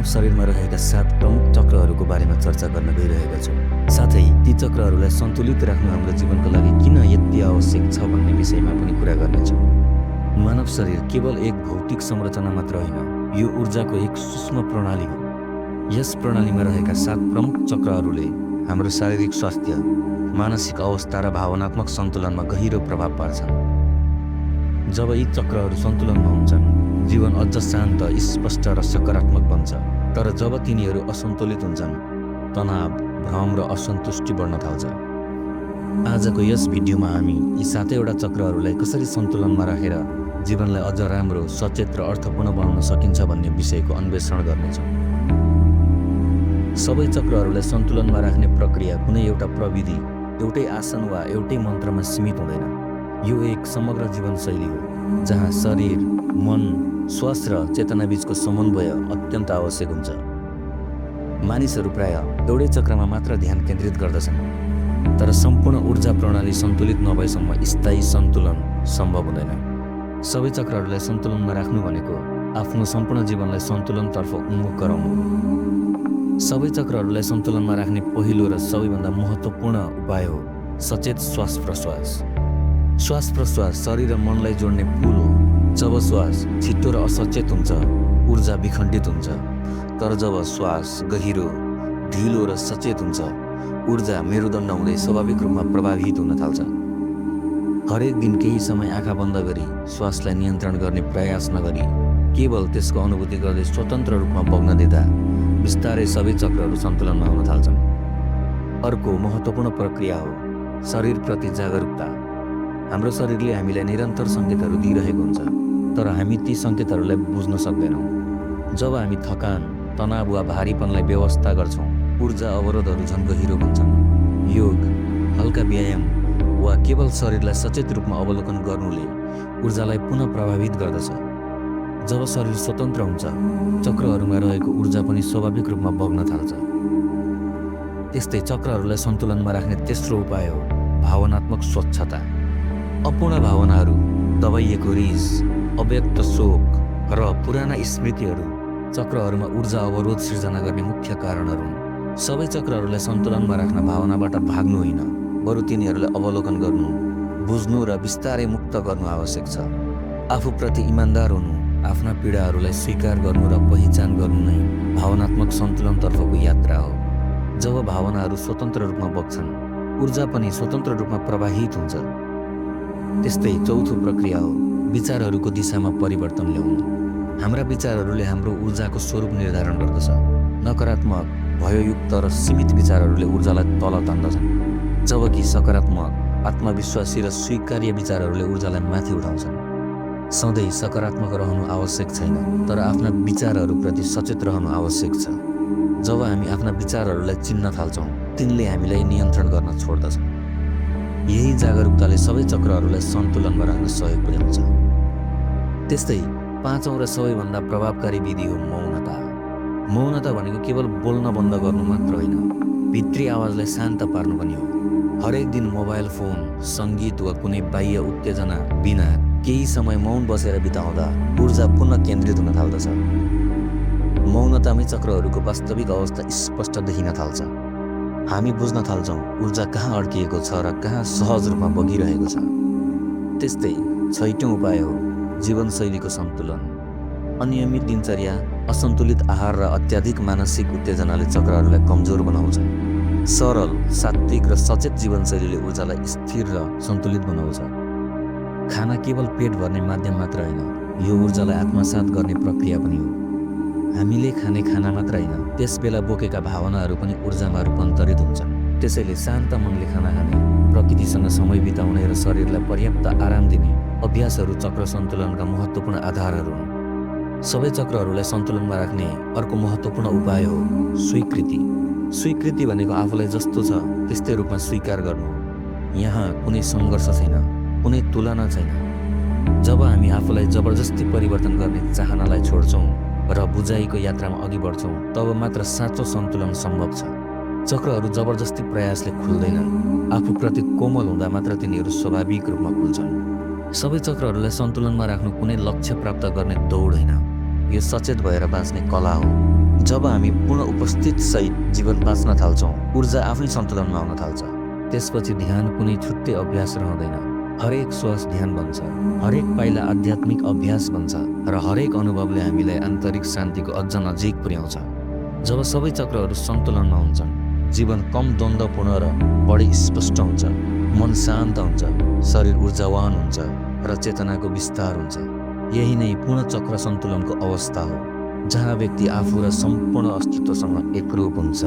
शरीरमा रहेका 7 प्रमुख चक्रहरूको बारेमा चर्चा गर्न गइरहेका छौँ। साथै ती चक्रहरूलाई सन्तुलित राख्नु हाम्रो जीवनको लागि किन यति आवश्यक छ भन्ने विषयमा पनि कुरा गर्नेछौँ। मानव शरीर केवल एक भौतिक संरचना मात्र होइन, यो ऊर्जाको एक सूक्ष्म प्रणाली हो। यस प्रणालीमा रहेका 7 प्रमुख चक्रहरूले हाम्रो शारीरिक स्वास्थ्य, मानसिक अवस्था र भावनात्मक सन्तुलनमा गहिरो प्रभाव पार्छन्। जब यी चक्रहरू सन्तुलनमा हुन्छन्, जीवन अझ शान्त, स्पष्ट र सकारात्मक बन्छ। तर जब तिनीहरू असन्तुलित हुन्छन्, तनाव, भ्रम र असन्तुष्टि बढ्न थाल्छ। आजको यस भिडियोमा हामी यी 7वटा चक्रहरूलाई कसरी सन्तुलनमा राखेर जीवनलाई अझ राम्रो, सचेत र अर्थपूर्ण बनाउन सकिन्छ भन्ने विषयको अन्वेषण गर्नेछौँ। सबै चक्रहरूलाई सन्तुलनमा राख्ने प्रक्रिया कुनै एउटा प्रविधि, एउटै आसन वा एउटै मन्त्रमा सीमित हुँदैन। यो एक समग्र जीवनशैली हो जहाँ शरीर, मन, श्वास र चेतनाबीचको समन्वय अत्यन्त आवश्यक हुन्छ। मानिसहरू प्राय एउटै चक्रमा मात्र ध्यान केन्द्रित गर्दछन्, तर सम्पूर्ण ऊर्जा प्रणाली सन्तुलित नभएसम्म स्थायी सन्तुलन सम्भव हुँदैन। सबै चक्रहरूलाई सन्तुलनमा राख्नु भनेको आफ्नो सम्पूर्ण जीवनलाई सन्तुलनतर्फ उन्मुख गराउनु हो। सबै चक्रहरूलाई सन्तुलनमा राख्ने पहिलो र सबैभन्दा महत्त्वपूर्ण उपाय हो सचेत श्वास-प्रश्वास। श्वास-प्रश्वास शरीर र मनलाई जोड्ने पुल हो। जब श्वास छिटो र असचेत हुन्छ, ऊर्जा विखण्डित हुन्छ। तर जब श्वास गहिरो, ढिलो र सचेत हुन्छ, ऊर्जा मेरुदण्ड हुँदै स्वाभाविक रूपमा प्रभावित हुन थाल्छ। हरेक दिन केही समय आँखा बन्द गरी श्वासलाई नियन्त्रण गर्ने प्रयास नगरी केवल त्यसको अनुभूति गर्दै स्वतन्त्र रूपमा बग्न दिँदा बिस्तारै सबै चक्रहरू सन्तुलनमा हुन थाल्छन्। अर्को महत्त्वपूर्ण प्रक्रिया हो शरीरप्रति जागरुकता। हाम्रो शरीरले हामीलाई निरन्तर सङ्केतहरू दिइरहेको हुन्छ, तर हामी ती सङ्केतहरूलाई बुझ्न सक्दैनौँ। जब हामी थकान, तनाव वा भारीपनलाई व्यवस्था गर्छौँ, ऊर्जा अवरोधहरू झन् गहिरो बन्छन्। योग, हल्का व्यायाम वा केवल शरीरलाई सचेत रूपमा अवलोकन गर्नुले ऊर्जालाई पुनः प्रभावित गर्दछ। जब शरीर स्वतन्त्र हुन्छ, चक्रहरूमा रहेको ऊर्जा पनि स्वाभाविक रूपमा बग्न थाल्छ। त्यस्तै चक्रहरूलाई सन्तुलनमा राख्ने तेस्रो उपाय हो भावनात्मक स्वच्छता। अपूर्ण भावनाहरू, दबाइएको रिस, अव्यक्त शोक र पुराना स्मृतिहरू चक्रहरूमा ऊर्जा अवरोध सिर्जना गर्ने मुख्य कारणहरू हुन्। सबै चक्रहरूलाई सन्तुलनमा राख्न भावनाबाट भाग्नु होइन, बरु तिनीहरूलाई अवलोकन गर्नु, बुझ्नु र बिस्तारै मुक्त गर्नु आवश्यक छ। आफूप्रति इमान्दार हुनु, आफ्ना पीडाहरूलाई स्वीकार गर्नु र पहिचान गर्नु नै भावनात्मक सन्तुलनतर्फको यात्रा हो। जब भावनाहरू स्वतन्त्र रूपमा बग्छन्, ऊर्जा पनि स्वतन्त्र रूपमा प्रवाहित हुन्छ। त्यस्तै चौथो प्रक्रिया हो विचारहरूको दिशामा परिवर्तन ल्याउनु। हाम्रा विचारहरूले हाम्रो ऊर्जाको स्वरूप निर्धारण गर्दछ। नकारात्मक, भययुक्त र सीमित विचारहरूले ऊर्जालाई तल तान्दछन्, जबकि सकारात्मक, आत्मविश्वासी र स्वीकार्य विचारहरूले ऊर्जालाई माथि उठाउँछन्। सधैँ सकारात्मक रहनु आवश्यक छैन, तर आफ्ना विचारहरूप्रति सचेत रहनु आवश्यक छ। जब हामी आफ्ना विचारहरूलाई चिन्न थाल्छौँ, तिनले हामीलाई नियन्त्रण गर्न छोड्दछन्। यही जागरुकताले सबै चक्रहरूलाई सन्तुलनमा राख्न सहयोग पुर्याउँछ। त्यस्तै पाँचौँ र सबैभन्दा प्रभावकारी विधि हो मौनता। मौनता भनेको केवल बोल्न बन्द गर्नु मात्र होइन, भित्री आवाजलाई शान्त पार्नु पनि हो। हरेक दिन मोबाइल फोन, सङ्गीत वा कुनै बाह्य उत्तेजना बिना केही समय मौन बसेर बिताउँदा ऊर्जा पुनः केन्द्रित हुन थाल्दछ। मौनतामै चक्रहरूको वास्तविक अवस्था स्पष्ट देखिन थाल्छ। हामी बुझ्न थाल्छौँ ऊर्जा कहाँ अड्किएको छ र कहाँ सहज रूपमा बगिरहेको छ। त्यस्तै छैटौँ उपाय हो जीवनशैलीको सन्तुलन। अनियमित दिनचर्या, असन्तुलित आहार र अत्याधिक मानसिक उत्तेजनाले चक्रहरूलाई कमजोर बनाउँछ। सरल, सात्विक र सचेत जीवनशैलीले ऊर्जालाई स्थिर र सन्तुलित बनाउँछ। खाना केवल पेट भर्ने माध्यम मात्र होइन, यो ऊर्जालाई आत्मसात गर्ने प्रक्रिया पनि हो। हामीले खाने खाना मात्र होइन, त्यसबेला बोकेका भावनाहरू पनि ऊर्जामा रूपान्तरित हुन्छन्। त्यसैले शान्त मनले खाना खाने, प्रकृतिसँग समय बिताउने र शरीरलाई पर्याप्त आराम दिने अभ्यासहरू चक्र सन्तुलनका महत्त्वपूर्ण आधारहरू हुन्। सबै चक्रहरूलाई सन्तुलनमा राख्ने अर्को महत्त्वपूर्ण उपाय हो स्वीकृति। स्वीकृति भनेको आफूलाई जस्तो छ त्यस्तै रूपमा स्वीकार गर्नु हो। यहाँ कुनै सङ्घर्ष छैन, कुनै तुलना छैन। जब हामी आफूलाई जबरजस्ती परिवर्तन गर्ने चाहनालाई छोड्छौँ र बुझाइको यात्रामा अघि बढ्छौँ, तब मात्र साँचो सन्तुलन सम्भव छ। चक्रहरू जबरजस्ती प्रयासले खुल्दैनन्, आफूप्रति कोमल हुँदा मात्र तिनीहरू स्वाभाविक रूपमा खुल्छन्। सबै चक्रहरूलाई सन्तुलनमा राख्नु कुनै लक्ष्य प्राप्त गर्ने दौड होइन, यो सचेत भएर बाँच्ने कला हो। जब हामी पूर्ण उपस्थित सहित जीवन बाँच्न थाल्छौँ, ऊर्जा आफै सन्तुलनमा आउन थाल्छ। त्यसपछि ध्यान कुनै छुट्टै अभ्यास रहँदैन। हरेक श्वास ध्यान बन्छ, हरेक पाइला आध्यात्मिक अभ्यास बन्छ र हरेक अनुभवले हामीलाई आन्तरिक शान्तिको अझ नजिक पुर्याउँछ। जब सबै चक्रहरू सन्तुलनमा हुन्छन्, जीवन कम द्वन्द्वपूर्ण र बढी स्पष्ट हुन्छ। मन शान्त हुन्छ, शरीर ऊर्जावान हुन्छ र चेतनाको विस्तार हुन्छ। यही नै पूर्ण चक्र सन्तुलनको अवस्था हो, जहाँ व्यक्ति आफू र सम्पूर्ण अस्तित्वसँग एकरूप हुन्छ।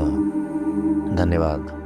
धन्यवाद।